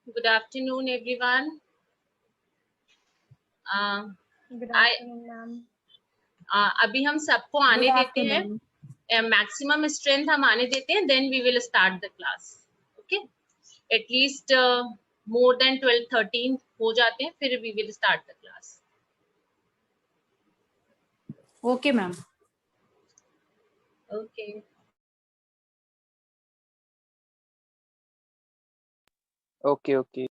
Good afternoon, everyone. Good I afternoon, ma'am. अभी हम सबको आने देते हैं, मैक्सिमम स्ट्रेंथ हम आने देते हैं, then we will start the class. Okay, at least more than 12-13 हो जाते हैं, फिर we will start the class. Okay, ma'am. Okay. Okay.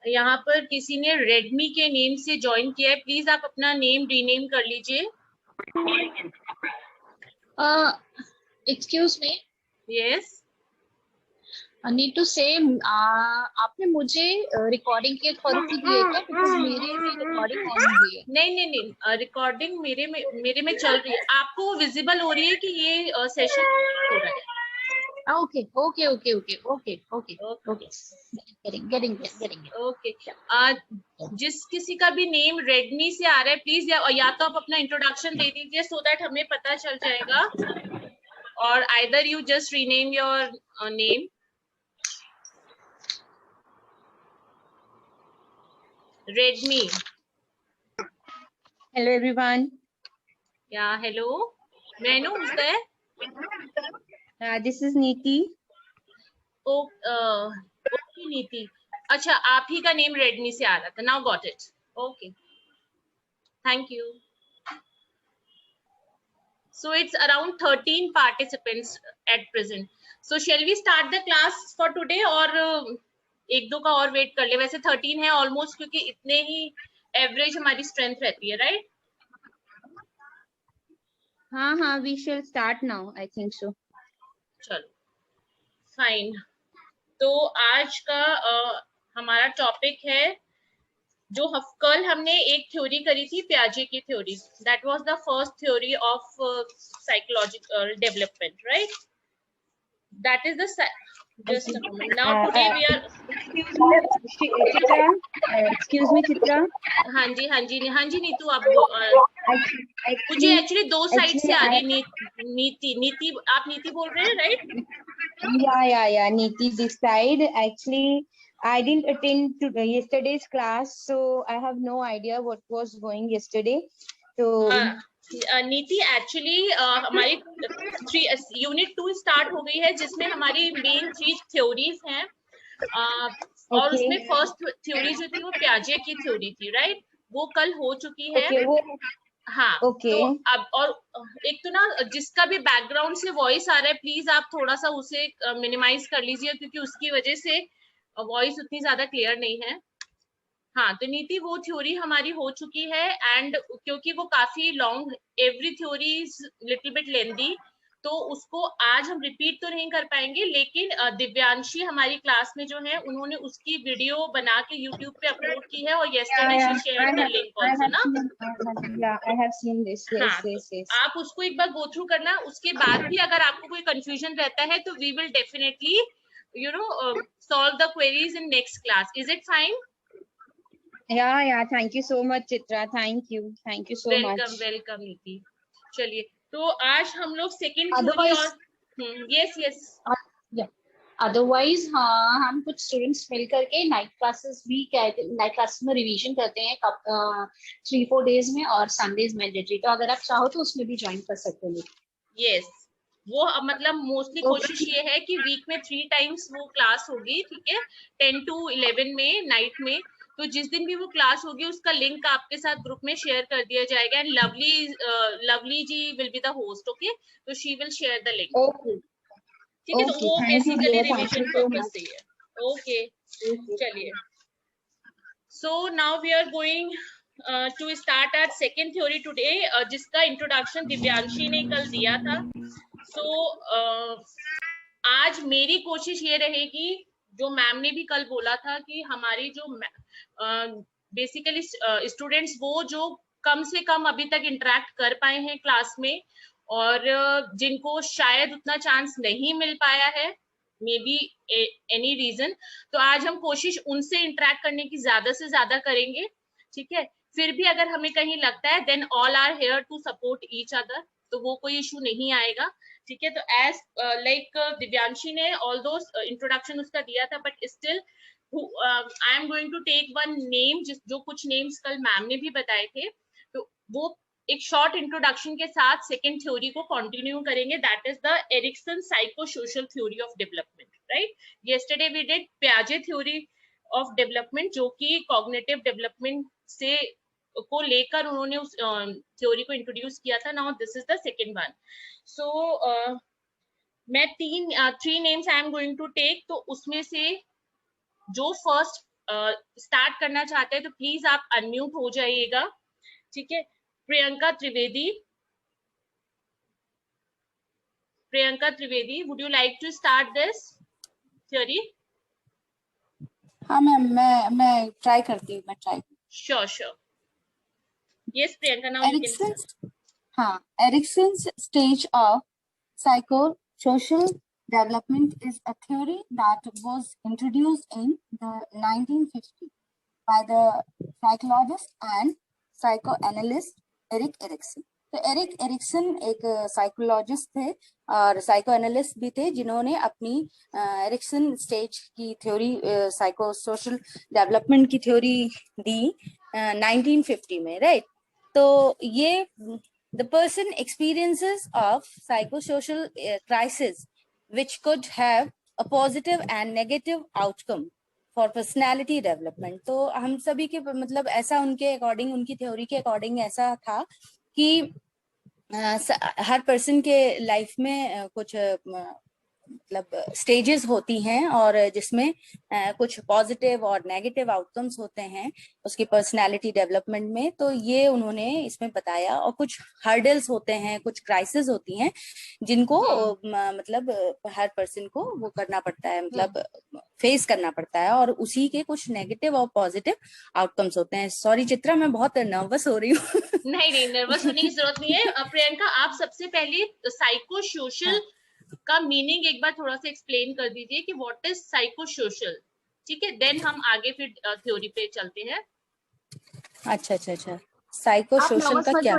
यहाँ पर किसी ने रेडमी के नेम से ज्वाइन किया है, प्लीज आप अपना नेम रीनेम कर लीजिए. Excuse me. Yes. I need to say, आपने मुझे रिकॉर्डिंग की अथॉरिटी दी है क्या? बिकॉज मेरे में रिकॉर्डिंग ऑन हुई है. नहीं, रिकॉर्डिंग मेरे में चल रही है. आपको विजिबल हो रही है कि ये सेशन हो रहा है? Okay. Getting it. ओके. जिस किसी का भी नेम रेडमी से आ रहा है, प्लीज या तो आप अपना इंट्रोडक्शन दे दीजिए सो दैट हमें पता चल जाएगा, और either you just rename your name. Redmi. Hello, everyone. Yeah, hello. May I know who's there? This is Neeti. Okay नीति. अच्छा, आप ही का नेम रेडमी से आ रहा था. Now got it. Okay, thank you. So it's around 13 participants at present. So shall we start the class for today, और एक दो का और वेट कर ले? वैसे 13 है ऑलमोस्ट, क्योंकि इतने ही एवरेज हमारी स्ट्रेंथ रहती है, राइट? हाँ, we shall start now. I think so. चलो, फाइन. तो आज का हमारा टॉपिक है, जो कल हमने एक थ्योरी करी थी, पियाजे की theory. That was the first theory of psychological development, right? That is the just a moment. Now today we are Excuse me, Chitra. हाँ जी नीतू, आप मुझे एक्चुअली दो साइड से आ रही है. नीति आप नीति बोल रहे हैं, right? Yeah, Neeti this side. Actually, I didn't attend to yesterday's class, so I have no idea what was going yesterday. So नीति एक्चुअली हमारी यूनिट 2 स्टार्ट हो गई है, जिसमें हमारी मेन 3 थ्योरीज हैं, और उसमें फर्स्ट थ्योरी जो थी वो पियाजे की थ्योरी थी, राइट? वो कल हो चुकी है. हाँ. तो अब और एक तो ना, जिसका भी बैकग्राउंड से वॉइस आ रहा है, प्लीज आप थोड़ा सा उसे मिनिमाइज कर लीजिए, क्योंकि उसकी वजह से वॉइस उतनी ज्यादा क्लियर नहीं है. हाँ, तो नीति वो थ्योरी हमारी हो चुकी है, एंड क्योंकि वो काफी long, every theory is little bit lengthy, तो उसको आज हम रिपीट तो नहीं कर पाएंगे, लेकिन दिव्यांशी हमारी क्लास में जो है, उन्होंने उसकी वीडियो बना के यूट्यूब पे अपलोड की है, और yesterday she shared the link also, ना? Yeah, I have seen this. Yes. आप उसको एक बार गो थ्रू करना. उसके बाद भी अगर आपको कोई कंफ्यूजन रहता है, तो we will definitely solve the queries in next class. Is it fine? Yeah. Thank you so much, Chitra. Thank you so much. Welcome नीति. चलिए, तो आज हम लोग सेकंड थ्योरी और yes. अदरवाइज हम कुछ स्टूडेंट्स मिल करके नाइट क्लासेस में रिवीजन करते हैं 3-4 डेज में, और संडेज मैंडेटरी. तो अगर आप चाहो तो उसमें भी ज्वाइन कर सकते हो. यस, वो मतलब मोस्टली कोशिश ये है कि वीक में 3 टाइम्स वो क्लास होगी, ठीक है? 10 to 11 में नाइट में. तो जिस दिन भी वो क्लास होगी, उसका लिंक आपके साथ ग्रुप में शेयर कर दिया जाएगा, and Lovely ji will be the host. Okay, तो she will share the link. ठीक है? तो वो बेसिकली रिवीजन पर्पस से है. ओके, चलिए. So now we are going to start our second theory today, जिसका introduction दिव्यांशी ने कल दिया था. So आज मेरी कोशिश ये रहेगी, जो मैम ने भी कल बोला था कि हमारी जो बेसिकली स्टूडेंट्स वो जो कम से कम अभी तक इंटरेक्ट कर पाए हैं क्लास में, और जिनको शायद उतना चांस नहीं मिल पाया है, मे बी एनी रीजन, तो आज हम कोशिश उनसे इंटरेक्ट करने की ज्यादा से ज्यादा करेंगे. ठीक है, फिर भी अगर हमें कहीं लगता है then all are here to support each other, तो वो कोई इशू नहीं आएगा. ठीक है, तो एज लाइक दिव्यांशी ने ऑल दो इंट्रोडक्शन उसका दिया था, but still I am going to take one name, जो कुछ नेम्स कल मैम ने भी बताए थे, तो वो एक शॉर्ट इंट्रोडक्शन के साथ सेकेंड थ्योरी को कंटिन्यू करेंगे. That is the Erikson psycho social theory of development. Right, yesterday we did पियाजे थ्योरी ऑफ डेवलपमेंट, जो कि कॉग्निटिव डेवलपमेंट से को लेकर उन्होंने उस थ्योरी को इंट्रोड्यूस किया था. Now this is the second one. So मैं three names I am going to take, तो उसमें से जो फर्स्ट स्टार्ट करना चाहते हैं तो प्लीज आप अनम्यूट हो जाइएगा. ठीक है, Priyanka Trivedi. Priyanka Trivedi, would you like to start this theory? हाँ मैम, मैं ट्राई करती हूँ. Sure sure. Yes Priyanka, now you can. हाँ, Erickson's stage of psychosocial development is a theory that was introduced in the 1950s by the psychologist and psychoanalyst Erik Erikson. तो Erik Erikson एक psychologist थे और साइकोएनालिस्ट भी थे, जिन्होंने अपनी एरिक्सन स्टेज की थ्योरी, साइको सोशल डेवलपमेंट की थ्योरी दी 1950 में. राइट, तो ये the person experiences of psychosocial crisis which could have a positive and negative outcome for personality development. तो हम सभी के मतलब ऐसा उनके अकॉर्डिंग, उनकी थ्योरी के अकॉर्डिंग ऐसा था कि हर पर्सन के लाइफ में कुछ मतलब स्टेजेस होती हैं, और जिसमें कुछ पॉजिटिव और नेगेटिव आउटकम्स होते हैं उसकी पर्सनालिटी डेवलपमेंट में. तो ये उन्होंने इसमें बताया, और कुछ हर्डल्स होते हैं, कुछ क्राइसिस होती हैं जिनको मतलब हर पर्सन को वो करना पड़ता है, मतलब फेस करना पड़ता है, और उसी के कुछ नेगेटिव और पॉजिटिव आउटकम्स होते हैं. सॉरी चित्रा, मैं बहुत नर्वस हो रही हूँ. नहीं, नर्वस होने की जरूरत नहीं है. प्रियंका, आप सबसे पहले साइको सोशल का मीनिंग एक बार थोड़ा सा एक्सप्लेन कर दीजिए कि व्हाट इज साइको सोशल. ठीक है, देन हम आगे फिर थ्योरी पे चलते हैं. अच्छा, साइको सोशल का क्या?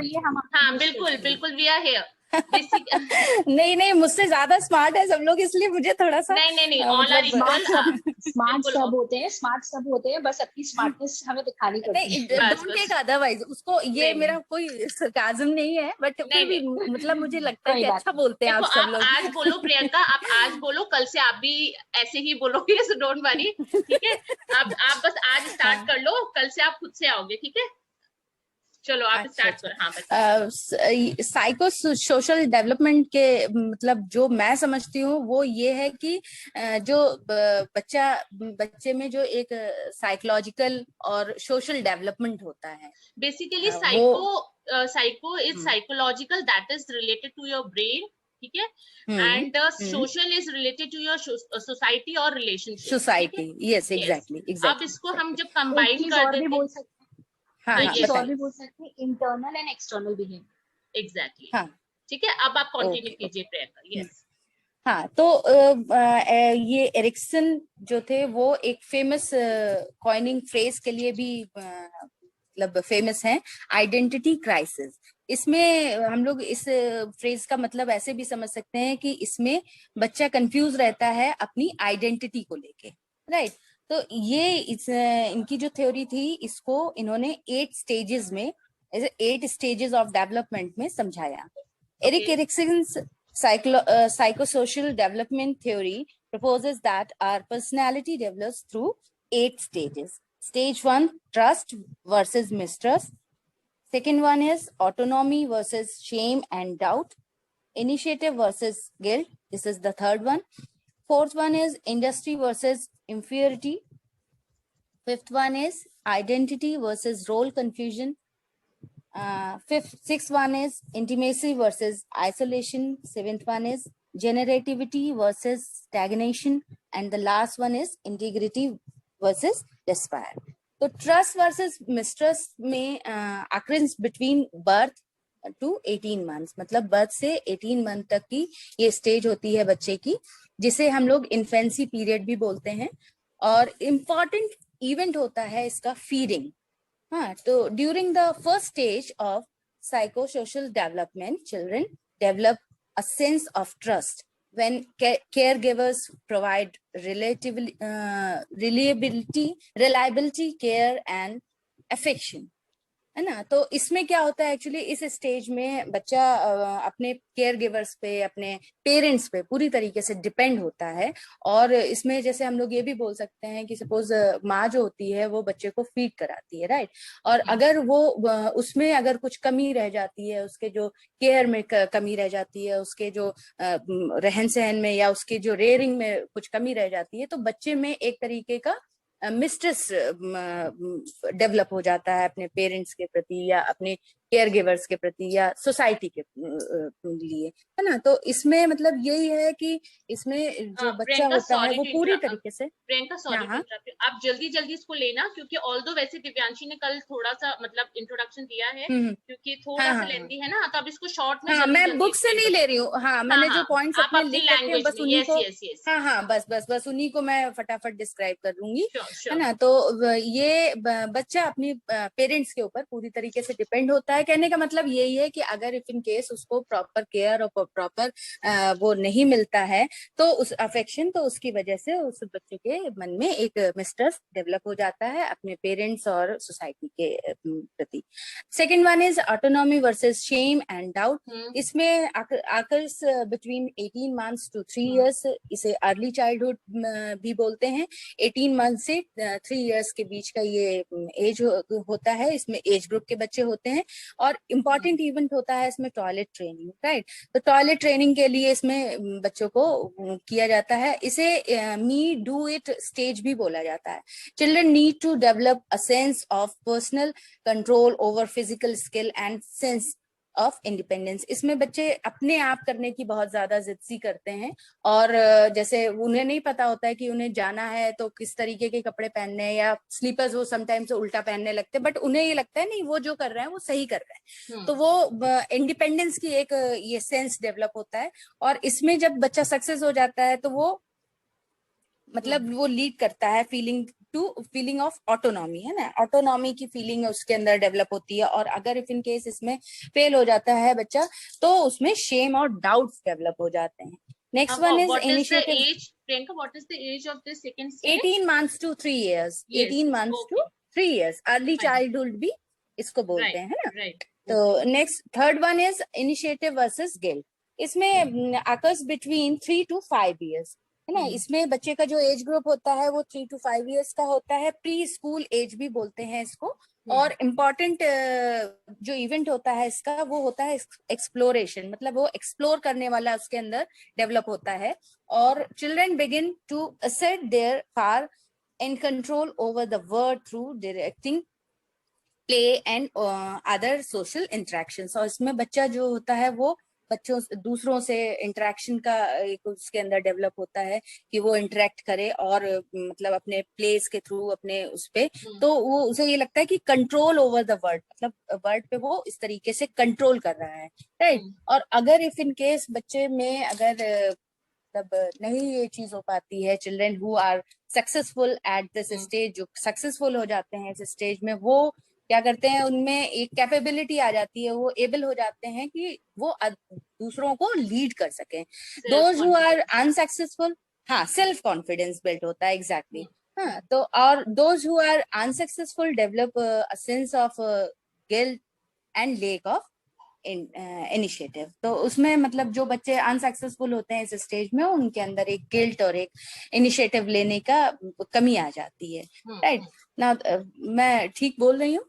हाँ बिल्कुल, वी आर हियर. नहीं, मुझसे ज्यादा स्मार्ट है सब लोग, इसलिए मुझे थोड़ा सा नहीं ऑल आर स्मार्ट सब होते हैं, बस अपनी स्मार्टनेस हमें दिखानी पड़ती है. डोंट टेक अदरवाइज उसको. ये मेरा कोई सरकाज़म नहीं है, बट फिर भी मतलब मुझे लगता है कि अच्छा बोलते हैं आप सब लोग. आज बोलो प्रियंका, आप आज बोलो, कल से आप भी ऐसे ही बोलोगे, सो डोंट वरी. ठीक है, आप बस आज स्टार्ट कर लो, कल से आप खुद से आओगे. ठीक है, चलो आप स्टार्ट करो. हाँ, साइको सोशल डेवलपमेंट के मतलब जो मैं समझती हूँ वो ये है कि जो बच्चे में जो एक साइकोलॉजिकल और सोशल डेवलपमेंट होता है. Basically psycho is psychological, that is related to your brain. ठीक है, and social is related to your society और रिलेशनशिप. Society, yes, exactly. अब इसको हम जब कंबाइन कर देते हैं, और भी बोल सकते हैं internal and external behaviour. Exactly. हाँ, ठीक है, अब आप कंटिन्यू कीजिए प्रियंका. यस. हाँ, तो ये एरिक्सन जो थे वो एक फेमस कॉइनिंग फ्रेज के लिए भी मतलब फेमस हैं, आइडेंटिटी क्राइसिस. इसमें हम लोग इस फ्रेज का मतलब ऐसे भी समझ सकते हैं कि इसमें बच्चा कंफ्यूज रहता है अपनी आइडेंटिटी को लेके. राइट, तो ये इनकी जो थ्योरी थी, इसको इन्होंने 8 स्टेजेस में, 8 स्टेजेस ऑफ डेवलपमेंट में समझाया. Erik Erikson's psychosocial development theory proposes that our personality develops through 8 stages. Stage 1, trust versus mistrust. Second one is autonomy versus shame and doubt. Initiative versus guilt. This is the 3rd one. Fourth one is industry versus inferiority. Fifth one is identity versus role confusion. Sixth one is intimacy versus isolation. Seventh one is generativity versus stagnation. And the last one is integrity versus despair. तो trust versus mistrust में occurrence between birth to 18 months, मतलब birth से 18 month तक की ये stage होती है बच्चे की, जिसे हम लोग infancy period भी बोलते हैं. और important event होता है इसका feeding. हाँ, तो during the first stage of psychosocial development, children develop a sense of trust when caregivers provide reliability, care and affection. है ना. तो इसमें क्या होता है एक्चुअली, इस स्टेज में बच्चा अपने केयर गिवर्स पे, अपने पेरेंट्स पे पूरी तरीके से डिपेंड होता है. और इसमें जैसे हम लोग ये भी बोल सकते हैं कि सपोज माँ जो होती है वो बच्चे को फीड कराती है, राइट. और अगर वो उसमें अगर कुछ कमी रह जाती है, उसके जो केयर में कमी रह जाती है, उसके जो रहन सहन में या उसके जो रेयरिंग में कुछ कमी रह जाती है, तो बच्चे में एक तरीके का मिस्ट्रेस डेवलप हो जाता है अपने पेरेंट्स के प्रति या अपने केयर गिवर्स के प्रति या सोसाइटी के लिए, है ना. तो इसमें मतलब यही है कि इसमें जो बच्चा होता है वो पूरी तरीके से. प्रियंका सॉरी, आप जल्दी जल्दी इसको लेना, क्योंकि ऑल्दो वैसे दिव्यांशी ने कल थोड़ा सा मतलब इंट्रोडक्शन दिया है, क्योंकि थोड़ा सा लेंदी है ना, तो अब इसको शॉर्ट में. हाँ, मैं बुक से नहीं ले रही हूँ. हाँ, मैंने जो पॉइंट्स अपने लिख रखे हैं बस उन्हीं को, हाँ बस उन्हीं को मैं फटाफट डिस्क्राइब कर दूंगी, है ना. तो ये बच्चा अपनी पेरेंट्स के ऊपर पूरी तरीके से डिपेंड होता है. कहने का मतलब यही है कि अगर इफ इन केस उसको प्रॉपर केयर और प्रॉपर वो नहीं मिलता है तो उस अफेक्शन, तो उसकी वजह से उस बच्चे के मन में एक मिस्ट्रस्ट डेवलप हो जाता है अपने पेरेंट्स और सोसाइटी के प्रति. Second one is autonomy versus shame and doubt. इसमें occurs between 18 months to 3 years, इसे अर्ली चाइल्डहुड भी बोलते हैं. 18 मंथ से 3 इयर्स के बीच का ये एज होता है. इसमें एज ग्रुप के बच्चे होते हैं. और इम्पॉर्टेंट इवेंट होता है इसमें टॉयलेट ट्रेनिंग, राइट. तो टॉयलेट ट्रेनिंग के लिए इसमें बच्चों को किया जाता है. इसे मी डू इट स्टेज भी बोला जाता है. Children need to develop a sense of personal control over physical skill and sense of independence. इसमें बच्चे अपने आप करने की बहुत ज्यादा जिद सी करते हैं. और जैसे उन्हें नहीं पता होता है कि उन्हें जाना है तो किस तरीके के कपड़े पहनने हैं, या स्लीपर्स वो समटाइम्स उल्टा पहनने लगते हैं, बट उन्हें ये लगता है नहीं वो जो कर रहे हैं वो सही कर रहे हैं. तो वो इंडिपेंडेंस की एक ये सेंस डेवलप होता है. और इसमें जब बच्चा सक्सेस हो जाता है तो वो मतलब वो लीड करता है फीलिंग ऑफ ऑटोनॉमी, है ना. ऑटोनॉमी की फीलिंग उसके अंदर डेवलप होती है. और अगर इफ इन केस इसमें फेल हो जाता है बच्चा तो उसमें शेम और डाउट्स डेवलप हो जाते हैं. Next one is initiative. Priyanka, what is the age of the second stage? 18 months to 3 years. 18 months to 3 years. Early childhood भी इसको बोलते हैं, है ना. तो next third one is initiative versus guilt. इसमें अकर्स बिटवीन 3 to 5 years, है ना. इसमें बच्चे का जो एज ग्रुप होता है वो 3 to 5 years का होता है. प्री स्कूल एज भी बोलते हैं इसको. और इम्पॉर्टेंट जो इवेंट होता है इसका वो होता है एक्सप्लोरेशन, मतलब वो एक्सप्लोर करने वाला उसके अंदर डेवलप होता है. और children begin to assert their power and control over the world through directing play and other social interactions. और इसमें बच्चा जो होता है वो बच्चों दूसरों से इंटरेक्शन का एक उसके अंदर डेवलप होता है कि वो इंटरेक्ट करे और मतलब अपने प्लेस के थ्रू अपने उस पे, तो वो उसे ये लगता है कि कंट्रोल ओवर द वर्ड, मतलब वर्ड पे वो इस तरीके से कंट्रोल कर रहा है, राइट. और अगर इफ इन केस बच्चे में अगर मतलब नहीं ये चीज हो पाती है, children who are successful at this stage, जो सक्सेसफुल हो जाते हैं इस स्टेज में, वो क्या करते हैं उनमें एक कैपेबिलिटी आ जाती है, वो एबल हो जाते हैं कि वो दूसरों को लीड कर सकें. दोज हु आर अनसक्सेसफुल, हाँ, सेल्फ कॉन्फिडेंस बिल्ड होता है, एग्जैक्टली. हाँ, तो और those who are unsuccessful develop a sense of guilt and lack of initiative. तो उसमें मतलब जो बच्चे अनसक्सेसफुल होते हैं इस स्टेज में, उनके अंदर एक गिल्ट और एक इनिशिएटिव लेने का कमी आ जाती है, राइट ना. मैं ठीक बोल रही हूँ?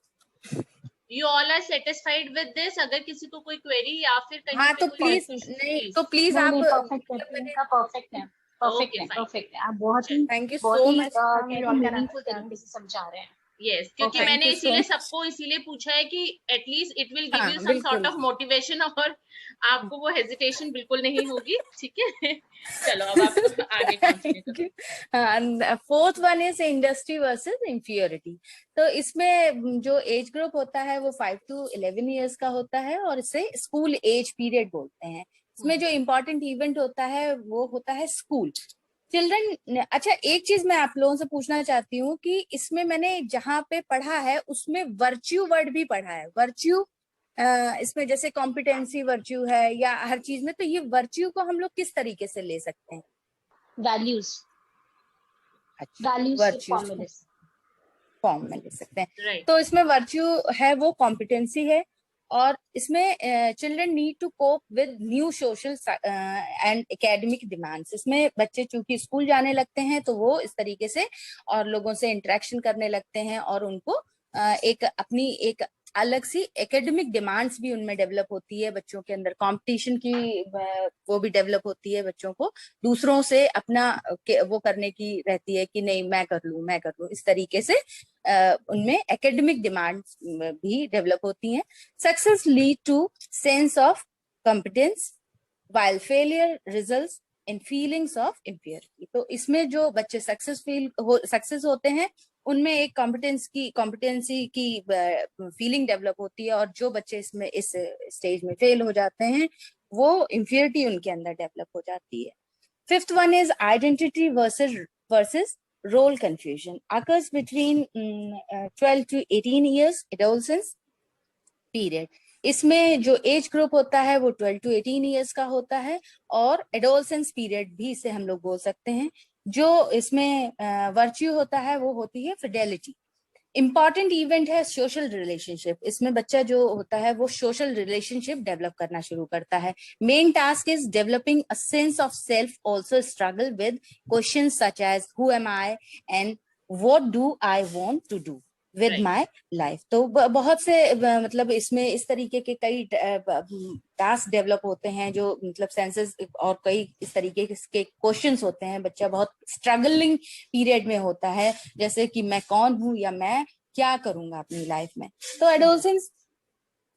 You all are satisfied with this? अगर किसी को कोई क्वेरी या फिर कहीं हाँ तो प्लीज नहीं, तो प्लीज आप परफेक्ट है. परफेक्ट Okay, है, fine. परफेक्ट है। आप बहुत ही थैंक यू बहुत सो ही मच मीनिंगफुल तरीके से समझा रहे हैं। यस, क्योंकि Okay. मैंने Thank you so इसीलिए much. सबको इसीलिए पूछा है कि एटलीस्ट इट विल गिव हाँ यू सम सॉर्ट बिल्कुल। ऑफ मोटिवेशन, और आपको वो हेजिटेशन बिल्कुल नहीं होगी, ठीक है। चलो अब आप आगे कंटिन्यू Thank करो। you. Fourth one is industry versus inferiority. तो इसमें जो एज ग्रुप होता है वो 5 to 11 ईयर्स का होता है और इसे स्कूल एज पीरियड बोलते हैं। इसमें जो इम्पोर्टेंट इवेंट होता है वो होता है स्कूल चिल्ड्रन। अच्छा, एक चीज मैं आप लोगों से पूछना चाहती हूँ कि इसमें मैंने जहाँ पे पढ़ा है उसमें वर्च्यू वर्ड भी पढ़ा है। वर्च्यू इसमें जैसे कॉम्पिटेंसी वर्च्यू है या हर चीज में, तो ये वर्च्यू को हम लोग किस तरीके से ले सकते हैं? वैल्यूज, अच्छा, वैल्यूज के वर्च्यू फॉर्म में ले सकते फॉर्म में ले सकते हैं। राइट। तो इसमें वर्च्यू है वो कॉम्पिटेंसी है, और इसमें children need to cope with new social and academic demands. इसमें बच्चे चूंकि स्कूल जाने लगते हैं तो वो इस तरीके से और लोगों से इंटरेक्शन करने लगते हैं, और उनको एक अपनी एक अलग सी एकेडमिक डिमांड्स भी उनमें डेवलप होती है। बच्चों के अंदर कंपटीशन की वो भी डेवलप होती है। बच्चों को दूसरों से अपना वो करने की रहती है कि नहीं मैं कर लूं, मैं कर लूं, इस तरीके से उनमें एकेडमिक डिमांड्स भी डेवलप होती हैं। Success lead to sense of competence while failure results in feelings of inferiority। तो इसमें जो बच्चे सक्सेस होते हैं उनमें एक कॉम्पिटेंसी की फीलिंग डेवलप होती है, और जो बच्चे इसमें इस स्टेज में फेल हो जाते हैं वो इंफीरियरिटी उनके अंदर डेवलप हो जाती है। Fifth one is identity versus role confusion occurs between 12 to 18 years adolescence period। इसमें जो एज ग्रुप होता है वो 12 to 18 ईयर्स का होता है, और एडोलसेंस पीरियड भी इसे हम लोग बोल सकते हैं। जो इसमें वर्च्यू होता है वो होती है फिडेलिटी। इंपॉर्टेंट इवेंट है सोशल रिलेशनशिप। इसमें बच्चा जो होता है वो सोशल रिलेशनशिप डेवलप करना शुरू करता है। Main task is developing a sense of self, also struggle with questions such as who am I and what do I want to do with Right. My life. तो बहुत से मतलब इसमें इस तरीके के कई टास्क डेवलप होते हैं जो मतलब सेंसेस, और कई इस तरीके के क्वेश्चंस होते हैं। बच्चा बहुत स्ट्रगलिंग पीरियड में होता है, जैसे कि मैं कौन हूँ या मैं क्या करूंगा अपनी लाइफ में। तो adolescents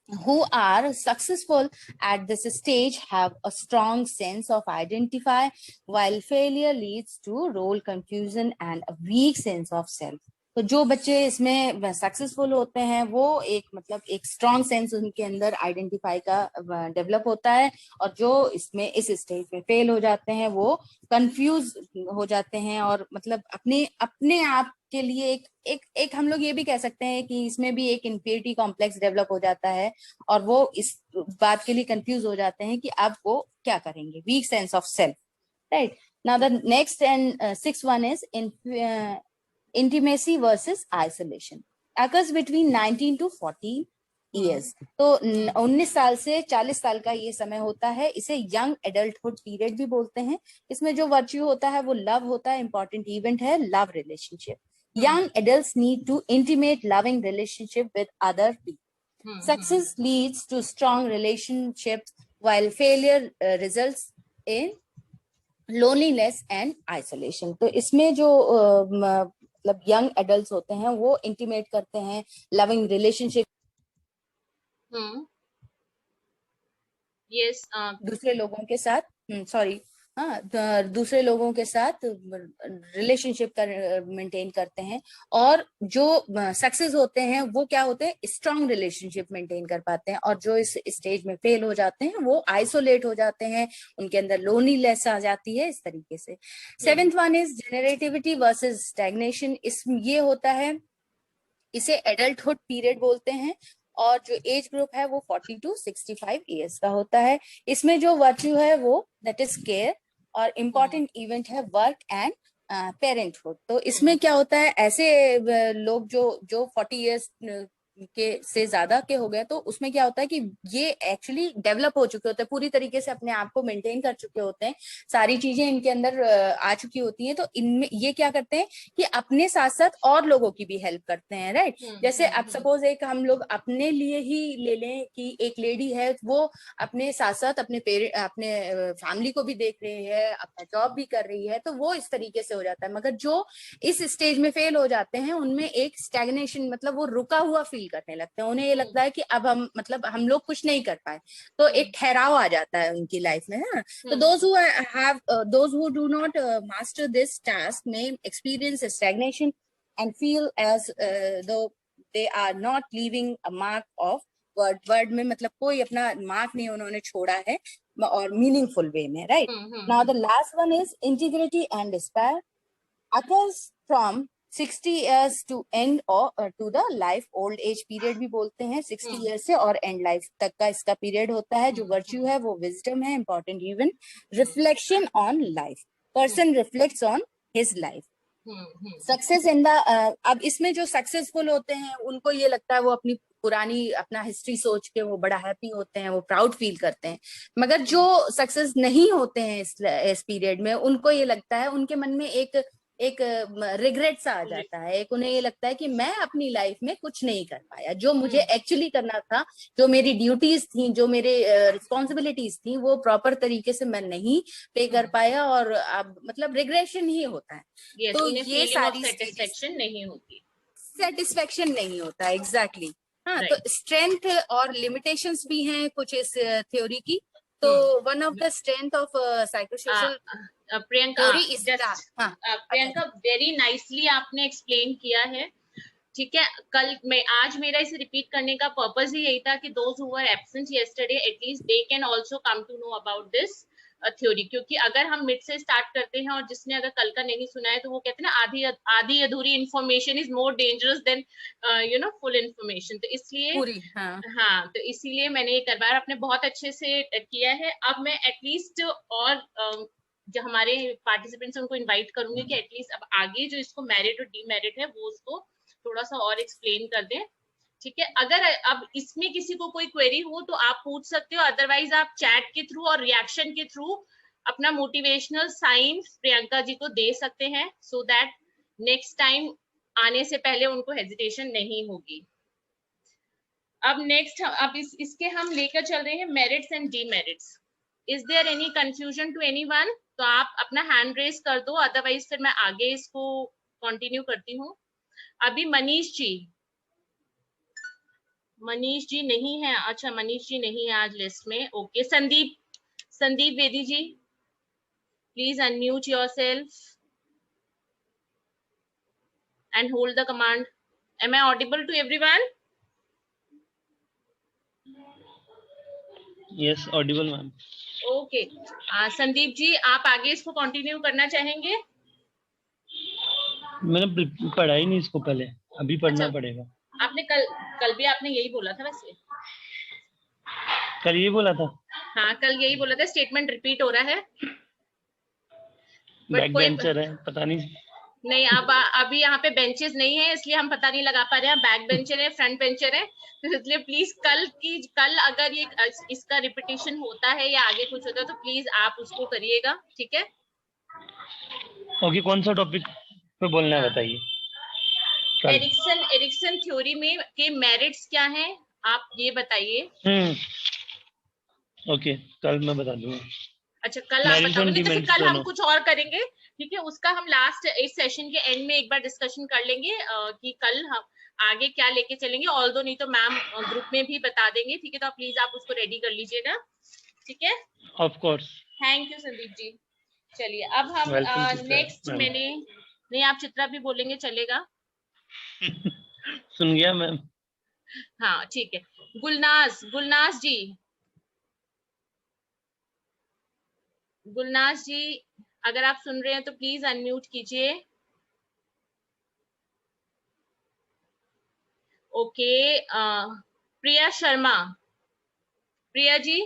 who are successful at this stage have a strong sense of identify, while failure leads to role confusion and a weak sense of self। तो जो बच्चे इसमें सक्सेसफुल होते हैं वो एक मतलब एक स्ट्रॉन्ग सेंस उनके अंदर आइडेंटिफाई का डेवलप होता है, और जो इसमें इस स्टेज पे फेल हो जाते हैं वो कंफ्यूज हो जाते हैं, और मतलब अपने अपने आप के लिए एक हम लोग ये भी कह सकते हैं कि इसमें भी एक इंफीरियरिटी कॉम्प्लेक्स डेवलप हो जाता है, और वो इस बात के लिए कंफ्यूज हो जाते हैं कि अब वो क्या करेंगे। Weak sense of self, right. Now the next and six one is intimacy versus isolation occurs between 19 to 40 years। तो 19 साल से 40 साल का ये समय होता है। इसे यंग एडल्टहुड पीरियड भी बोलते हैं। इसमें जो वर्च्यू होता है वो लव होता है। इंपॉर्टेंट इवेंट है love relationship. young adults need to intimate loving relationship with other people। success leads to strong relationships while failure results in loneliness and isolation। तो इसमें जो मतलब यंग एडल्ट्स होते हैं वो इंटीमेट करते हैं लविंग रिलेशनशिप यस, दूसरे लोगों के साथ, सॉरी हाँ, दूसरे लोगों के साथ रिलेशनशिप मेंटेन करते हैं, और जो सक्सेस होते हैं वो क्या होते हैं स्ट्रॉन्ग रिलेशनशिप मेंटेन कर पाते हैं, और जो इस स्टेज में फेल हो जाते हैं वो आइसोलेट हो जाते हैं, उनके अंदर लोनलीनेस आ जाती है इस तरीके से। Seventh one is generativity versus stagnation. इस ये होता है, इसे एडल्टहुड पीरियड बोलते हैं, और जो एज ग्रुप है वो 40 to 65 ईयर्स का होता है। इसमें जो वर्च्यू है वो दैट इज केयर, और इम्पॉर्टेंट इवेंट है वर्क एंड पेरेंटहुड। तो इसमें क्या होता है, ऐसे लोग जो 40 ईयर्स के से ज्यादा के हो गए तो उसमें क्या होता है कि ये एक्चुअली डेवलप हो चुके होते हैं, पूरी तरीके से अपने आप को मेंटेन कर चुके होते हैं, सारी चीजें इनके अंदर आ चुकी होती हैं। तो इनमें ये क्या करते हैं कि अपने साथ साथ और लोगों की भी हेल्प करते हैं, राइट। जैसे अब सपोज एक हम लोग अपने लिए ही ले लें कि एक लेडी है, वो अपने साथ साथ अपने अपने फैमिली को भी देख रही है, अपना जॉब भी कर रही है, तो वो इस तरीके से हो जाता है। मगर जो इस स्टेज में फेल हो जाते हैं उनमें एक स्टैग्नेशन, मतलब वो रुका हुआ फील करने लगते हैं, उन्हें ये लगता है कि अब हम मतलब हम लोग कुछ नहीं कर पाए, तो एक ठहराव आ जाता है उनकी लाइफ में, है ना। तो those who do not master this task may experience a stagnation and feel as though they are not leaving a mark of word में, मतलब कोई अपना मार्क नहीं उन्होंने छोड़ा है और मीनिंगफुल वे में, right. Now the last one is integrity and despair occurs from 60 years to end or to the life old age period भी बोलते हैं, 60 years से और end life तक का इसका पीरियड होता है। जो वर्च्यू है वो विजडम है, important even reflection on life, person reflects on his life, success in the अब इसमें जो सक्सेसफुल होते हैं उनको ये लगता है वो अपनी पुरानी अपना हिस्ट्री सोच के वो बड़ा हैप्पी होते हैं, वो प्राउड फील करते हैं। मगर जो सक्सेस नहीं होते हैं इस पीरियड में, उनको ये लगता है, उनके मन में एक रिग्रेट सा आ जाता है, एक उन्हें ये लगता है कि मैं अपनी लाइफ में कुछ नहीं कर पाया, जो मुझे एक्चुअली करना था, जो मेरी ड्यूटीज थी, जो मेरे रिस्पॉन्सिबिलिटीज थी, वो प्रॉपर तरीके से मैं नहीं पे कर पाया, और अब मतलब रिग्रेशन ही होता है। तो ये सारी सेटिस्फेक्शन नहीं होती, सेटिस्फेक्शन नहीं होता, एग्जैक्टली। हाँ, तो स्ट्रेंथ और लिमिटेशंस भी हैं कुछ इस थ्योरी की। तो one of the strength of psychosocial Priyanka, Priyanka very nicely आपने एक्सप्लेन किया है, ठीक है। आज मेरा इसे रिपीट करने का पर्पस ही यही था कि those who were absent yesterday at least they can also come to know about this theory. क्योंकि अगर हम मिड से स्टार्ट करते हैं और जिसने अगर कल का नहीं सुना है, तो वो कहते हैं ना, आधी अधूरी information is more dangerous than full information. तो इसलिए हाँ, तो इसीलिए मैंने ये करवाया, आपने बहुत अच्छे से किया है। अब मैं एटलीस्ट और जो हमारे पार्टिसिपेंट्स हैं उनको इनवाइट करूंगी कि एटलीस्ट अब आगे जो इसको मेरिट और डीमेरिट है वो उसको थोड़ा सा और एक्सप्लेन कर दें, ठीक है। अगर अब इसमें किसी को कोई क्वेरी हो तो आप पूछ सकते हो, अदरवाइज आप चैट के थ्रू और रिएक्शन के थ्रू अपना मोटिवेशनल साइन प्रियंका जी को दे सकते हैं, सो दैट नेक्स्ट टाइम आने से पहले उनको हेजिटेशन नहीं होगी। अब नेक्स्ट अब इसके हम लेकर चल रहे हैं merits and demerits. Is there any confusion to anyone? तो आप अपना हैंड रेज कर दो, अदरवाइज फिर मैं आगे इसको कंटिन्यू करती हूँ। अभी मनीष जी नहीं है, अच्छा मनीष जी नहीं है आज लिस्ट में, okay. Sandeep Vedi ji, please unmute yourself and hold the command. Am I audible to everyone? Yes, audible ma'am. Okay, Sandeep ji आप आगे इसको कंटिन्यू करना चाहेंगे? मैंने पढ़ा ही नहीं इसको पहले, अभी पढ़ना पड़ेगा। आपने कल भी आपने यही बोला था वैसे? कल यही बोला था? हाँ, कल यही बोला था, स्टेटमेंट रिपीट हो रहा है। बैक बेंचर है, पता नहीं। नहीं, अब अभी यहाँ पे बेंचेस नहीं है, इसलिए हम पता नहीं लगा पा रहे हैं बैक बेंचर है फ्रंट बेंचर है, तो इसलिए प्लीज कल अगर ये इसका रिपीटिशन होता है या आगे कुछ होता है तो प्लीज आप उसको करिएगा, ठीक है। ओके, कौन सा टॉपिक पे बोलना है बताइए। एरिक्सन थ्योरी में के मेरिट्स क्या हैं आप ये बताइए। ओके, कल मैं बता दूंगा। अच्छा, कल आप बताओगे, तो फिर कल हम कुछ और करेंगे, ठीक है। उसका हम लास्ट इस सेशन के एंड में एक बार डिस्कशन कर लेंगे कि कल हम आगे क्या लेके चलेंगे। ऑल्दो नहीं तो मैम ग्रुप में भी बता देंगे, ठीक है। तो प्लीज आप उसको रेडी कर लीजिएगा, ठीक है। Of course. Thank you Sandeep ji. चलिए अब हम नेक्स्ट नहीं, आप चित्रा भी बोलेंगे चलेगा? सुन गया मैम। हाँ ठीक है। गुलनाज जी अगर आप सुन रहे हैं तो प्लीज अनम्यूट कीजिए। ओके, प्रिया शर्मा, प्रिया जी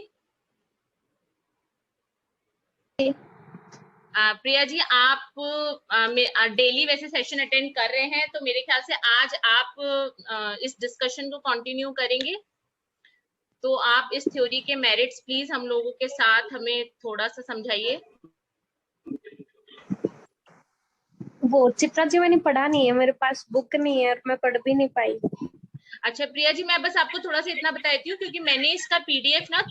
प्रिया जी, आप डेली वैसे सेशन अटेंड कर रहे हैं, तो मेरे ख्याल से आज आप इस डिस्कशन को कंटिन्यू करेंगे। तो आप इस थ्योरी के मेरिट्स प्लीज हम लोगों के साथ हमें थोड़ा सा समझाइए। वो चित्रा जी मैंने पढ़ा नहीं है, मेरे पास बुक नहीं है और मैं पढ़ भी नहीं पाई। अच्छा प्रिया जी, मैं बस आपको थोड़ा सा इतना बताती हूँ, क्योंकि मैंने इसका पीडीएफ ना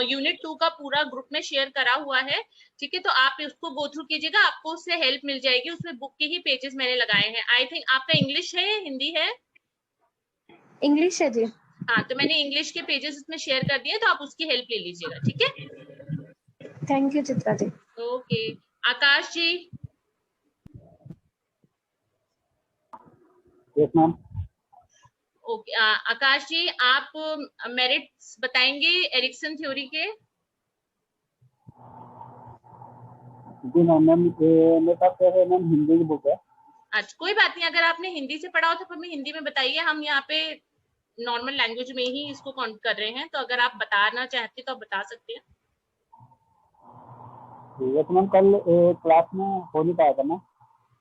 यूनिट 2 का पूरा ग्रुप में शेयर करा हुआ है। ठीक है, तो आप उसको गो थ्रू कीजिएगा, आपको उससे हेल्प मिल जाएगी। उसमें बुक के ही पेजेस मैंने लगाए हैं। आई थिंक आपका इंग्लिश है या हिंदी है? इंग्लिश है जी। हाँ, तो मैंने इंग्लिश के पेजेस उसमें शेयर कर दिए, तो आप उसकी हेल्प ले लीजिएगा। ठीक है, thank you Chitra ji. Okay. Akash ji. Yes ma'am. Okay, Akash ji, आप मेरिट्स बताएंगे एरिक्सन थ्योरी के? जी मैम, मेरे पास है मैम हिंदी की बुक है। अच्छा, कोई बात नहीं, अगर आपने हिंदी से पढ़ा हो तो हमें हिंदी में बताइए। हम यहाँ पे नॉर्मल लैंग्वेज में ही इसको काउंट कर रहे हैं, तो अगर आप बताना चाहते तो आप बता सकते हैं। यस मैम, कल क्लास में हो नहीं पाया था ना।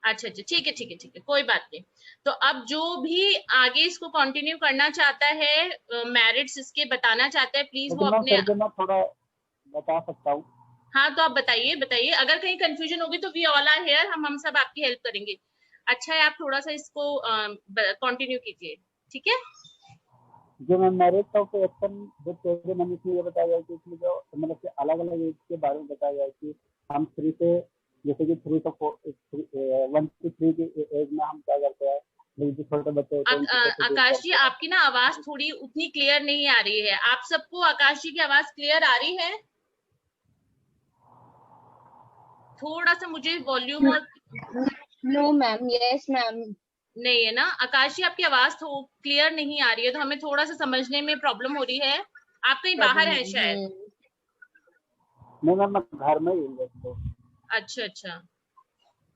अच्छा अच्छा, ठीक है ठीक है ठीक है, कोई बात नहीं। तो अब जो भी आगे इसको कंटिन्यू करना चाहता है, मेरिट्स इसके बताना चाहता है, प्लीज वो अपने। फिर भी मैं थोड़ा बता सकता हूँ। हाँ, तो आप बताइए बताइए, अगर कहीं कंफ्यूजन होगी तो वी ऑल आर हियर, हम सब आपकी हेल्प करेंगे। अच्छा है, आप थोड़ा सा इसको कंटिन्यू कीजिए, ठीक है। जो मैं मेरिट ऑफ एक्शन जो थ्योरी मैंने इसमें ये बताया है कि इसमें जो मतलब कि अलग अलग एज के बारे में बताया है कि हम 3 से जैसे कि 3 to 1 to 3 की एज में हम क्या करते हैं, जो छोटे बच्चे होते हैं। आकाश जी, आपकी ना आवाज थोड़ी उतनी क्लियर नहीं आ रही है। आप सबको आकाश जी की आवाज क्लियर आ रही है? थोड़ा सा मुझे वॉल्यूम और। No ma'am, yes ma'am. नहीं है ना आकाश जी, आपकी आवाज तो क्लियर नहीं आ रही है, तो हमें थोड़ा सा समझने में प्रॉब्लम हो रही है। आप कहीं बाहर हैं शायद? नहीं मैम, मैं घर में ही हूँ। अच्छा अच्छा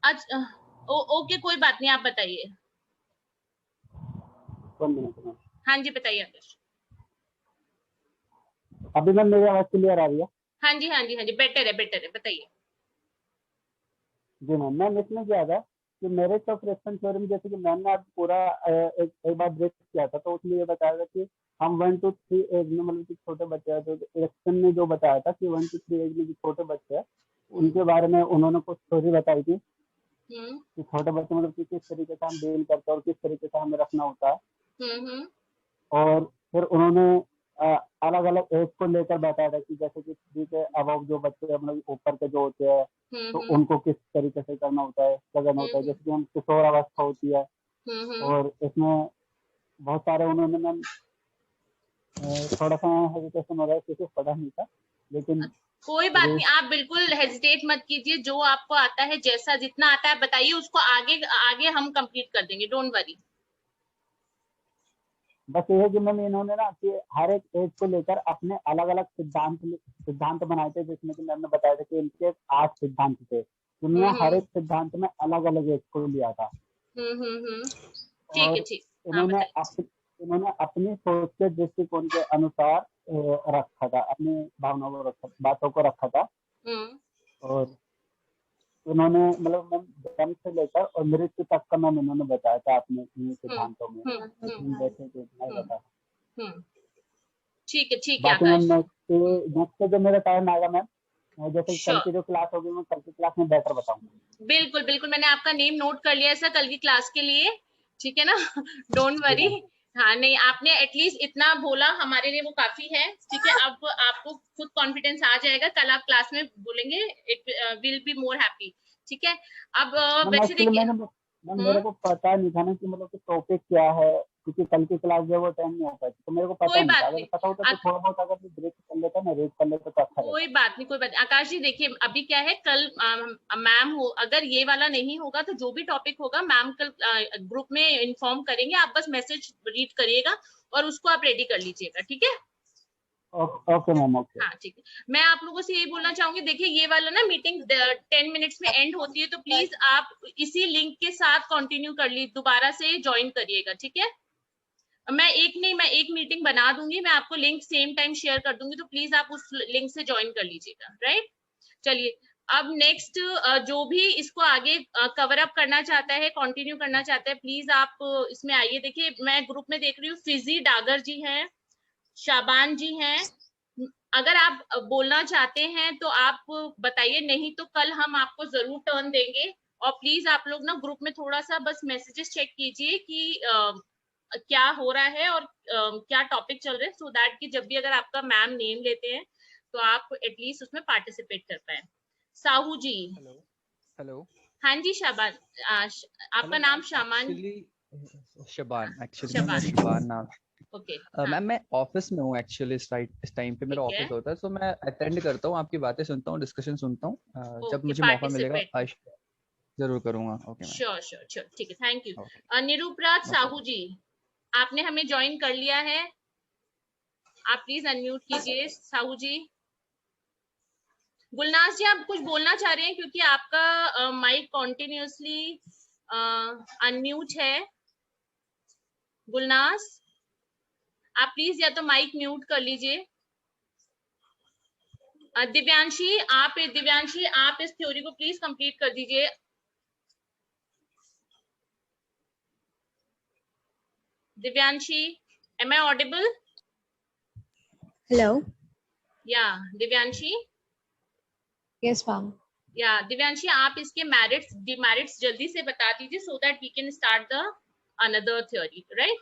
अच्छा, ओके, कोई बात नहीं, आप बताइए। 1 मिनट मैम। हाँ जी, बताइए आकाश। अभी मैम मेरी आवाज क्लियर आ रही है? हाँ जी हाँ जी हाँ जी, बेटर है बताइए। जी मैम इसमें क्या था कि मेरिट ऑफ एक्शन थ्योरी में जैसे कि मैम ने आज पूरा एक बार ब्रेक किया था, तो उसमें ये बताया था कि हम 1 to 3 एज में मतलब कि छोटे बच्चे हैं, तो एक्शन ने जो बताया था कि 1 to 3 एज में जो छोटे बच्चे हैं उनके बारे में उन्होंने कुछ थ्योरी बताई थी कि छोटे बच्चे मतलब कि किस तरीके से हम डील करते हैं और किस तरीके से हमें रखना होता है। और फिर उन्होंने अलग अलग एज को लेकर बताया था कि जैसे कि 3 के अबव जो बच्चे मतलब ऊपर के जो होते हैं, तो उनको किस तरीके से करना होता है, क्या करना होता है। जैसे कि हम किशोर अवस्था होती है, और इसमें बहुत सारे उन्होंने मैम थोड़ा सा हेजिटेशन हो रहा है क्योंकि पढ़ा नहीं था, लेकिन कोई बात नहीं, आप बिल्कुल हेजिटेट मत कीजिए। जो आपको आता है, जैसा जितना आता है बताइए, उसको आगे आगे हम कंप्लीट कर देंगे, डोंट वरी। बस ये है कि मैम इन्होंने ना कि हर एक एज को लेकर अपने अलग अलग सिद्धांत बनाए थे, जिसमें कि मैम ने बताया था कि इनके 8 सिद्धांत थे, जिनमें हर एक सिद्धांत में अलग अलग एज को लिया था। ठीक है, ठीक। इन्होंने अपनी सोच के दृष्टिकोण के अनुसार रखा था, अपनी भावनाओं को रखा, बातों को रखा था। और उन्होंने मतलब मैम जन्म से लेकर और मृत्यु तक का मैम इन्होंने बताया था अपने सिद्धांतों में। ठीक है ठीक है। बाकी मैम नेक्स्ट जो मेरा टाइम आएगा मैम, जैसे कल की जो क्लास होगी मैं कल की क्लास में बेटर बताऊंगा। बिल्कुल बिल्कुल, मैंने आपका नेम नोट कर लिया है सर कल की क्लास के लिए, ठीक है ना। Don't worry. हाँ नहीं, आपने एटलीस्ट इतना बोला, हमारे लिए वो काफी है, ठीक है। अब आपको खुद कॉन्फिडेंस आ जाएगा, कल आप क्लास में बोलेंगे, it will be more happy, ठीक है। अब वैसे देखिए, मेरे को पता नहीं था ना कि मतलब टॉपिक क्या है, क्योंकि कल की क्लास जो वो टाइम नहीं हो पाई, तो मेरे को पता नहीं था। अगर पता होता तो थोड़ा बहुत अगर ब्रेक कर लेता ना, रेड कर लेता तो अच्छा रहता। कोई बात नहीं कोई बात नहीं। आकाश जी देखिए, अभी क्या है, कल मैम हो, अगर ये वाला नहीं होगा तो जो भी टॉपिक होगा मैम कल ग्रुप में इन्फॉर्म करेंगे, आप बस मैसेज रीड करिएगा और उसको आप रेडी कर लीजिएगा, ठीक है। Okay ma'am, okay. हाँ ठीक है, मैं आप लोगों से यही बोलना चाहूंगी, देखिए ये वाला ना मीटिंग 10 मिनट्स में एंड होती है, तो प्लीज आप इसी लिंक के साथ कंटिन्यू कर ली, दोबारा से ज्वाइन करिएगा, ठीक है। मैं एक मीटिंग बना दूंगी, मैं आपको लिंक सेम टाइम शेयर कर दूंगी, तो प्लीज आप उस लिंक से ज्वाइन कर लीजिएगा, राइट। चलिए, अब नेक्स्ट जो भी इसको आगे कवर अप करना चाहता है, कंटिन्यू करना चाहता है, प्लीज आप इसमें आइए। देखिए मैं ग्रुप में देख रही हूँ फिजी डागर जी हैं, शाबान जी हैं। अगर आप बोलना चाहते हैं तो आप बताइए, नहीं तो कल हम आपको जरूर टर्न देंगे। और प्लीज आप लोग ना ग्रुप में थोड़ा सा बस मैसेजेस चेक कीजिए कि क्या हो रहा है और क्या टॉपिक चल रहे हैं, सो दैट कि जब भी अगर आपका मैम नेम लेते हैं तो आप एटलीस्ट उसमें पार्टिसिपेट कर पाए। साहू जी। Hello hello. हाँ जी शाबान, आपका नाम शामान? शबान, एक्चुअली शबान। शबान नाम। ओके मैम मैं ऑफिस में हूँ एक्चुअली, इस टाइम पे मेरा ठीक है। ऑफिस होता है, तो मैं अटेंड करता हूँ, आपकी बातें सुनता हूँ, डिस्कशन सुनता हूँ। जब ओके, मुझे मौका मिलेगा पार्टिसिपेट जरूर करूंगा। Okay ma'am. Sure sure sure, ठीक है, thank you. Okay, Nirupraj no Sahu problem. जी, आपने हमें ज्वाइन कर लिया है, आप प्लीज अनम्यूट कीजिए साहू जी। गुलनाज जी आप कुछ बोलना चाह रहे हैं क्योंकि आपका माइक कॉन्टिन्यूसली अनम्यूट है। गुलनाज आप प्लीज या तो माइक म्यूट कर लीजिए। दिव्यांशी आप इस थ्योरी को प्लीज कंप्लीट कर दीजिए। Divyanshi, am I audible? Hello. या दिव्यांशी? Yes ma'am. या दिव्यांशी आप इसके मेरिट्स डिमेरिट्स जल्दी से बता दीजिए so that we can start the another theory, right?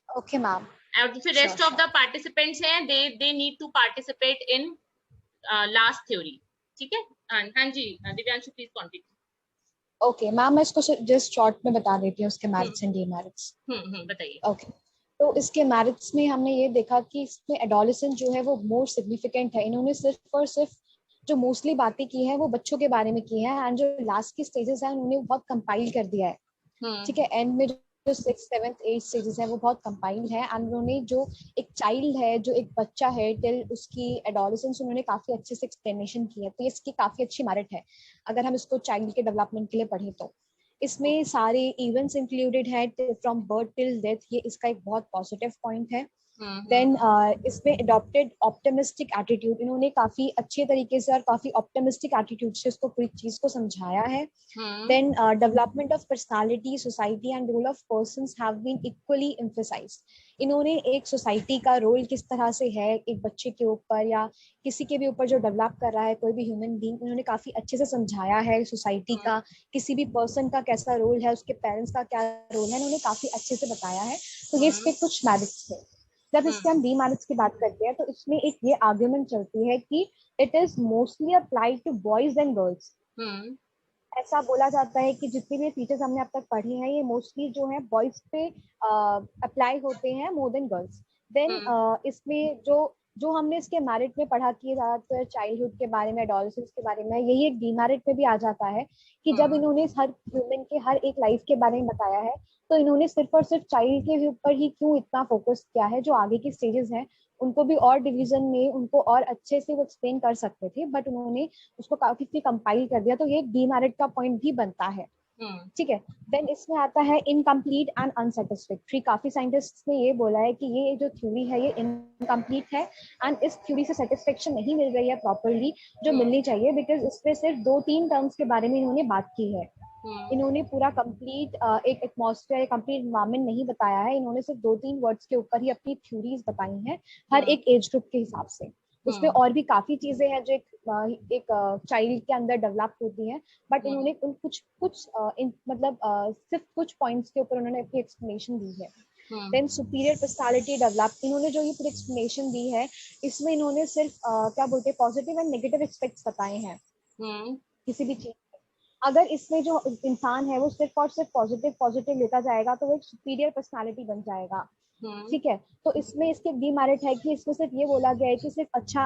Okay ma'am. और फिर रेस्ट ऑफ द पार्टिसिपेंट्स हैं, they need to participate in last theory, ठीक है? हाँ जी Divyanshi please continue. Okay ma'am, मैं इसको जस्ट शॉर्ट में बता देती हूँ उसके मेरिट्स एंड डीमेरिट्स। बताइए। ओके, तो इसके मेरिट्स में हमने ये देखा कि इसमें एडोलेसेंस जो है वो मोर सिग्निफिकेंट है। इन्होंने सिर्फ और सिर्फ जो मोस्टली बातें की हैं वो बच्चों के बारे में की हैं, एंड जो लास्ट की स्टेजेस हैं उन्होंने बहुत कंपाइल कर दिया है। ठीक है, एंड में जो 6th 7th 8th स्टेजेस है वो बहुत कंपाइल्ड है, एंड उन्होंने जो एक चाइल्ड है, जो एक बच्चा है टिल उसकी एडोलेसेंस, उन्होंने काफी अच्छे से एक्सप्लेनेशन की है। तो ये इसकी काफी अच्छी मेरिट है अगर हम इसको चाइल्ड के डेवलपमेंट के लिए पढ़ें तो। इसमें सारे इवेंट्स इंक्लूडेड है फ्रॉम बर्थ टिल डेथ, ये इसका एक बहुत पॉजिटिव पॉइंट है। देन इसमें अडॉप्टेड ऑप्टिमिस्टिक एटीट्यूड, इन्होंने काफी अच्छे तरीके से और काफी ऑप्टिमिस्टिक एटीट्यूड से इसको पूरी चीज को समझाया है। Then development of personality, society and role of persons have been equally emphasized. इन्होंने एक सोसाइटी का रोल किस तरह से है एक बच्चे के ऊपर या किसी के भी ऊपर जो डेवलप कर रहा है कोई भी ह्यूमन बीइंग, इन्होंने काफी अच्छे से समझाया है। सोसाइटी का, किसी भी पर्सन का कैसा रोल है, उसके पेरेंट्स का क्या रोल है, इन्होंने काफी अच्छे से बताया है। तो ये इसके कुछ मेरिट्स थे। जब इसके हम डीमेरिट्स की बात करते हैं तो इसमें एक ये आर्ग्यूमेंट चलती है कि it is mostly applied to boys and girls. ऐसा बोला जाता है कि जितने भी फीचर्स हमने अब तक पढ़े हैं ये मोस्टली जो है बॉयज पे अप्लाई होते हैं मोर देन गर्ल्स। देन इसमें जो हमने इसके मेरिट में पढ़ा कि ज्यादातर चाइल्डहुड के बारे में, एडोलेसेंस के बारे में, यही एक डीमेरिट में भी आ जाता है कि जब इन्होंने हर ह्यूमन के हर एक लाइफ के बारे में बताया है तो इन्होंने सिर्फ और सिर्फ चाइल्ड के ऊपर ही क्यों इतना फोकस किया है। जो आगे की स्टेजेस हैं उनको भी और डिवीजन में उनको और अच्छे से वो एक्सप्लेन कर सकते थे, बट उन्होंने उसको काफी कंपाइल कर दिया, तो ये डीमेरिट का पॉइंट भी बनता है। ठीक है। देन इसमें आता है इनकम्प्लीट एंड अनसेटिस्फैक्टरी। काफी साइंटिस्ट्स ने ये बोला है कि ये जो थ्योरी है ये इनकम्प्लीट है एंड इस थ्योरी से सेटिस्फेक्शन नहीं मिल रही है प्रॉपरली जो मिलनी चाहिए, बिकॉज इसमें सिर्फ 2-3 टर्म्स के बारे में इन्होंने बात की है। इन्होंने पूरा कंप्लीट एक एटमॉस्फेयर, कंप्लीट एनवायरनमेंट नहीं बताया है। इन्होंने सिर्फ 2-3 वर्ड्स के ऊपर ही अपनी थ्योरीज बताई हैं हर एक एज ग्रुप के हिसाब से। उसमें और भी काफी चीजें हैं जो एक चाइल्ड के अंदर डेवलप होती हैं, बट इन्होंने कुछ सिर्फ कुछ पॉइंट्स के ऊपर उन्होंने अपनी एक्सप्लेनेशन दी है। देन सुपीरियर पर्सनालिटी डेवलप, इन्होंने जो ये पूरी एक्सप्लेनेशन दी है इसमें इन्होंने सिर्फ क्या बोलते हैं पॉजिटिव एंड नेगेटिव एस्पेक्ट्स बताए हैं किसी भी चीज। अगर इसमें जो इंसान है वो सिर्फ और सिर्फ पॉजिटिव लेता जाएगा तो वो एक सुपीरियर पर्सनालिटी बन जाएगा। ठीक है, तो इसमें इसके डीमेरिट है कि इसमें सिर्फ ये बोला गया है कि सिर्फ अच्छा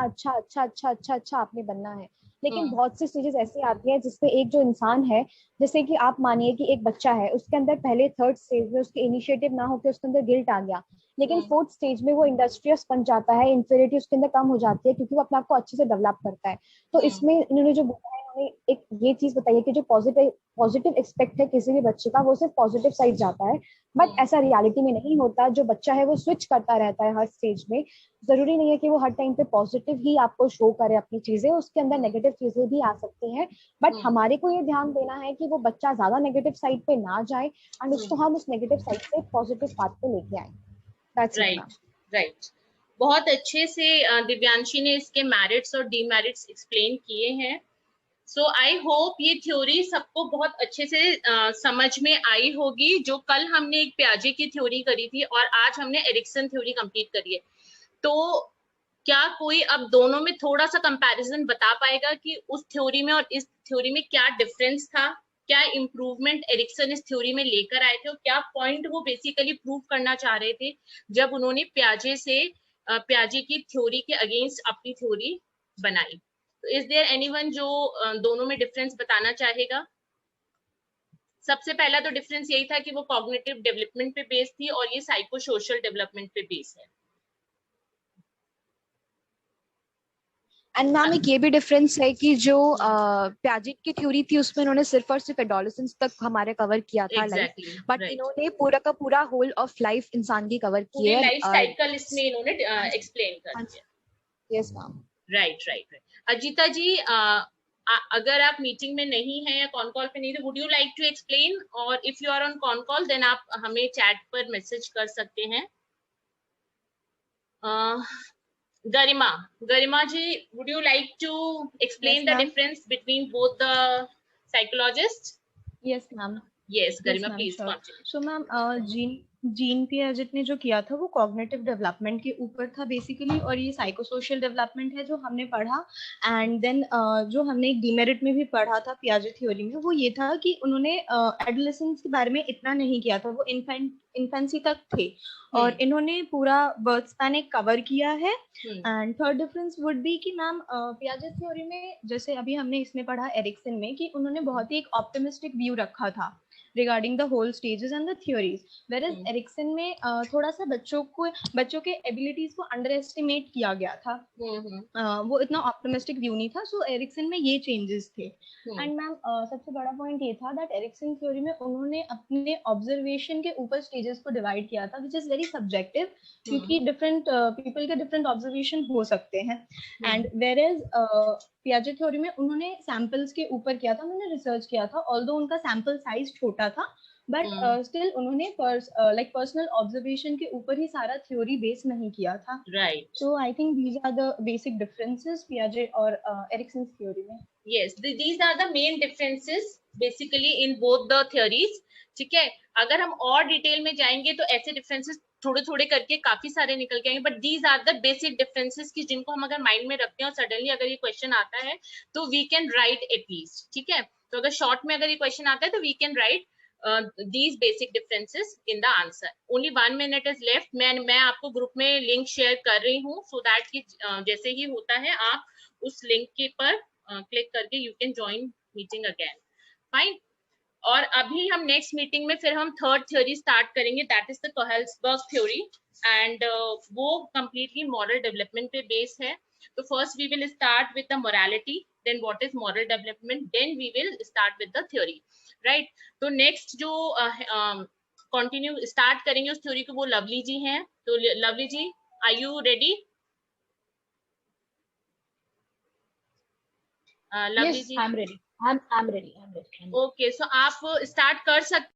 आपने बनना है, लेकिन बहुत सी चीजें ऐसी आती है जिसमें एक जो इंसान है, जैसे कि आप मानिए कि एक बच्चा है, उसके अंदर पहले 3rd स्टेज में उसके इनिशिएटिव ना होकर उसके अंदर गिल्ट आ गया, लेकिन 4th स्टेज में वो इंडस्ट्रियस बन जाता है, इंफीरियरिटी उसके अंदर कम हो जाती है क्योंकि वो अपने आप को अच्छे से डेवलप करता है। तो इसमें इन्होंने जो बोला है उन्होंने एक ये चीज बताई है कि जो पॉजिटिव एक्सपेक्ट है किसी भी बच्चे का वो सिर्फ पॉजिटिव साइड जाता है, बट ऐसा रियलिटी में नहीं होता। जो बच्चा है वो स्विच करता रहता है हर स्टेज में। जरूरी नहीं है कि वो हर टाइम पे पॉजिटिव ही आपको शो करे अपनी चीजें, उसके अंदर नेगेटिव चीजें भी आ सकती हैं। बट हमारे को ये ध्यान देना है कि वो बच्चा ज्यादा नेगेटिव साइड पे ना जाए एंड उसको हम उस नेगेटिव साइड से पॉजिटिव पाथ पे लेके आए। That's it, ma'am. राइट। बहुत अच्छे से दिव्यांशी ने इसके मेरिट्स और डीमेरिट्स एक्सप्लेन किए हैं। सो आई होप ये थ्योरी सबको बहुत अच्छे से समझ में आई होगी। जो कल हमने एक प्याजे की थ्योरी करी थी और आज हमने एरिक्सन थ्योरी कंप्लीट करी है, तो क्या कोई अब दोनों में थोड़ा सा कंपैरिजन बता पाएगा कि उस थ्योरी में और इस थ्योरी में क्या डिफरेंस था, क्या इम्प्रूवमेंट एरिक्सन इस थ्योरी में लेकर आए थे और क्या पॉइंट वो बेसिकली प्रूव करना चाह रहे थे जब उन्होंने प्याजे की थ्योरी के अगेंस्ट अपनी थ्योरी बनाई। तो इज देयर एनीवन जो दोनों में डिफरेंस बताना चाहेगा? सबसे पहला तो डिफरेंस यही था कि वो कॉग्निटिव डेवलपमेंट पे बेस्ड थी और ये साइको सोशल डेवलपमेंट पे बेस्ड है। एंड मैम एक ये भी डिफरेंस है कि जो प्याजेट की थ्योरी थी उसमें उन्होंने सिर्फ और सिर्फ एडोलेसेंस तक हमारे कवर किया था लाइफ, बट इन्होंने पूरा का पूरा होल ऑफ लाइफ इंसान की कवर की है। लाइफ साइकिल इसमें इन्होंने एक्सप्लेन कर दिया। Yes ma'am. राइट। अजीता जी, अगर आप मीटिंग में नहीं है या कॉन कॉल पे नहीं, तो would you like to explain, और if you are on con call then आप हमें चैट पर मैसेज कर सकते हैं। Garima ji, would you like to explain the difference between both the psychologists? Yes, ma'am. Yes, Garima, ma'am, please sure. continue. So, ma'am, gene Piaget ने जो किया था वो कॉग्निटिव डेवलपमेंट के ऊपर था बेसिकली, और ये साइकोसोशल डेवलपमेंट है जो हमने पढ़ा। एंड देन जो हमने एक डीमेरिट में भी पढ़ा था पियाजेट थ्योरी में, वो ये था कि उन्होंने एडोलेसेंस के बारे में इतना नहीं किया था, वो इन्फेंसी तक थे और इन्होंने पूरा बर्थ स्पैन एक कवर किया है। And third difference would be कि मैम पियाजेट थ्योरी में, जैसे अभी हमने इसमें पढ़ा एरिक्सन में, कि उन्होंने बहुत ही एक ऑप्टिमिस्टिक व्यू रखा था regarding the whole stages and the theories, whereas Erikson में थोड़ा सा बच्चों के एबिलिटीज को अंडर एस्टिमेट किया गया था। वो इतना ऑप्टिमिस्टिक व्यू नहीं था। सो एरिक्सन में ये चेंजेस थे। एंड मैम सबसे बड़ा पॉइंट ये था दैट एरिक्सन थ्योरी में उन्होंने अपने ऑब्जर्वेशन के ऊपर स्टेजेस को डिवाइड किया था, विच इज वेरी सब्जेक्टिव, क्योंकि डिफरेंट पीपल के डिफरेंट ऑब्जर्वेशन हो सकते हैं। एंड वेरेज पियाजेट थ्योरी में उन्होंने सैंपल्स के ऊपर किया था, उन्होंने रिसर्च किया था, ऑल्दो उनका सैंपल साइज छोटा था, बट स्टिल उन्होंने पर्सनल ऑब्जर्वेशन के ऊपर ही सारा थ्योरी बेस नहीं किया था। Right. So I think these are the basic differences पियाजे और एरिक्सन थ्योरी में। Yes, these are the main differences basically in both the theories. ठीक है, अगर हम और डिटेल में जाएंगे तो ऐसे डिफरेंसेस थोड़े थोड़े करके काफी सारे निकल के आएंगे, but these are the basic differences की जिनको हम अगर माइंड में रखते हैं और सडनली अगर ये क्वेश्चन आता है तो वी कैन राइट एटलीस्ट। ठीक है, तो अगर शॉर्ट में अगर ये क्वेश्चन आता है तो we can write these basic differences in the answer. Only 1 minute is left. मैं आपको ग्रुप में लिंक शेयर कर रही हूँ so that कि जैसे ही होता है आप उस लिंक के पर क्लिक करके you can join meeting again. Fine. और अभी हम नेक्स्ट मीटिंग में फिर हम थर्ड थ्योरी स्टार्ट करेंगे, that is the Kohlberg theory, and वो कंप्लीटली मॉरल डेवलपमेंट पे बेस है। तो first we will start with the morality, then what is moral development, then we will start with the theory, right. तो next जो continue start करेंगे उस theory को वो लवली जी हैं। तो Lovely ji, are you ready? Lovely ji, I'm ready. I'm ready. Okay, so आप start कर सकते